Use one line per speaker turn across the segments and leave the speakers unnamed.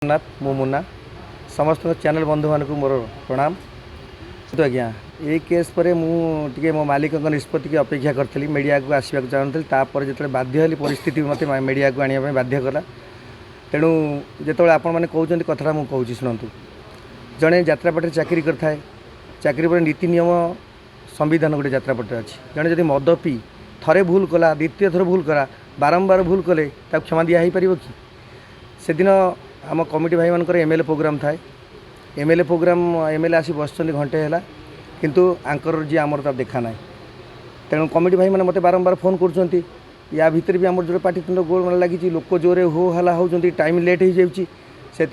नाथ मो मुन्ना समस्त चैनल बंधु मानक मोर प्रणाम। तो आज्ञा ये केस पर मुझे मो मालिक निष्पत्ति की अपेक्षा करी मीडिया को आसवाक चाहूँगी तापर जो बाध्य हली परिस्थिति मत मीडिया को आने बाध्य कला। तेणु जो आपण मैंने कहते कथा मुझे शुणु जड़े यात्रापाटे चाकरी करए चाकरी पर नीति नियम संविधान गोटे यात्रापाटे अच्छी जड़े जब मद पी थे भूल कला द्वितीय थर भूल कला बारंबार भूल कले क्षमा दिया हो पार कि से दिन आम कमिटी भाई मानकर एमएलए प्रोग्राम थाए एमएलए प्रोग्राम एमएलए आसी बस घंटे है किंतु आंकर जी आमर तार देखा ना तेणु कमिटी भाई मैंने मत बारंबार फोन कर या भितर भी आम जो पाटितुंड गोल लगी लोक जोरे हो हला हो टाइम लेट हो जाऊँगी से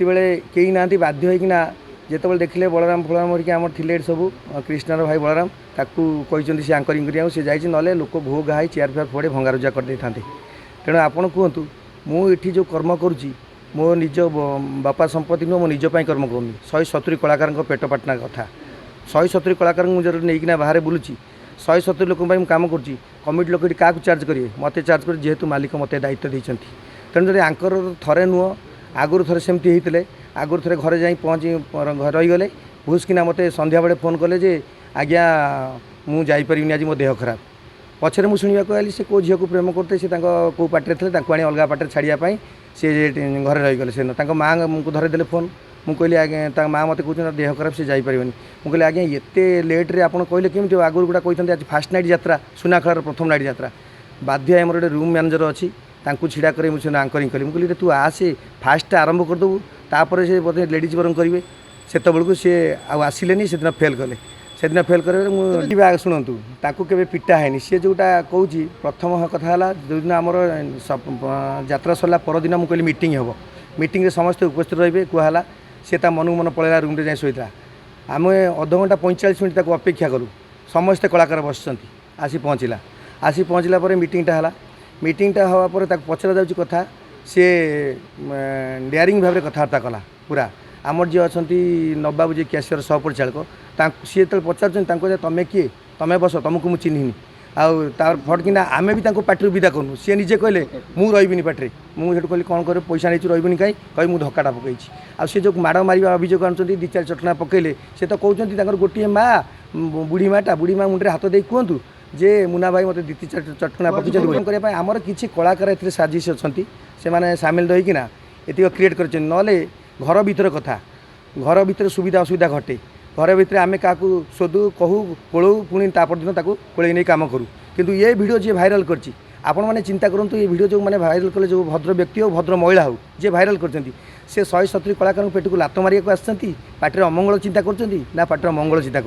कई ना बाध्य होना जिते देखिले बलराम फलराम हरिक आम थे सब कृष्णार भाई बलराम ताकू कहते सी आंकरिंग करिया से जाइए ना लोक घो घाई चेयर फेयर फोड़े भंगारुजा कर दे था। तेणु आपड़ कहतु मुझे जो कर्म करुँची मो निज बापा संपत्ति नुह मो निजपाई कर्म करूनी 170 कलाकार पेट पाटना कथा 170 कलाकार मुझे नहीं बाहर बुलूची 170 लोक कम कर कमिटी लोक क्या चार्ज करेंगे मत चार्ज कर जेहेतु मालिक मत दायित्व देते तेणु जब आंकर थे नुह आगुरी थे सेमती होते आगुरी थे घरे जा पहुँची रहीगले भूसकिना मत संध्या बेले फोन कले जे आज्ञा मुझे आज मो देह खराब पछरे मुझे शुणा आली से कौ झील को प्रेम करते से कौ पाटे थे आनी अलग पाटे छाड़ापी सी घर रहीगले से माँ को धरदेले फोन मुझे आज्ञा माँ मत कहते देह खराब से जापर मुझे आज्ञा एत लेट्रे आप कहले केमी आगुरी गुड़ा कहते आज फास्ट नाइट यात्रा सुनाखଳାର प्रथम नाइट यात्रा बाध्य आमर गोटे रूम मैनेजर अच्छी छाड़ा कर मुझे आंकरिंग कली मुझे तू आसे फास्ट आरंभ करदेबू तापर से बोधे लेडीज बरम करेंगे से बेलू सी आसिले से दिन फेल कले से दिन फेल कर मुझे शुणु ताकू के पिटा है सी जोटा कौच प्रथम कथा है जो दिन आमर यात्रा सरला परदिन मुझे कहली मीटिंग हम मीटिंग समस्त उपस्थित रही कहला सी मन मन पलैला रूम जाए शोता आम अध घंटा 45 मिनट तक अपेक्षा करूँ समस्ते कलाकार बस आसी पहुँचला मीटिंगटा है मीटिंगटा हवापर पचरा जाऊँगी कथा सी डेयरिंग भाव में कथबार्ता कला पूरा आमर जी अच्छा नबाबू जी कैशियर सह परिचालक सी जो पचार तुम किए तुम बस तुमको मुझे चिन्हनी आर फटकिना आम भी पार्टी विदा करूँ सी निजे कहले मुझे रही पार्टी मुझे कहली कौन कर पैसा नहीं रही कहीं कहीं मुझे धक्काटा पकई सी जो माड़ मार अभियोग आनुँच दी चार चटना पकड़े से तो कहते गोटे माँ बुढ़ी माटा बुढ़ी माँ मुंडे हाथ दे कहतु जे मुना भाई मत दी चार चटना पकड़ आमर किसी कलाकार ए साजिश अच्छा से मैंने सामिल रहीकिना ये क्रिएट कर घर भीतर कथा घर भीतर सुविधा असुविधा घटे घर भीतर आम क्या शोधु कहू कोलू पुणी दिन कोले नहीं कम करूँ किंतु ये वीडियो जी भाइराल करची आपण मैंने चिंता करूँ ये वीडियो जो मैंने भाइराल कले जो भद्र व्यक्ति हो भद्र महिला हो जे भाइराल कर 170 कलाकार पेट को लात मारिया आसती पार्टी अमंगल चिंता कर पार्टी मंगल चिंता कर।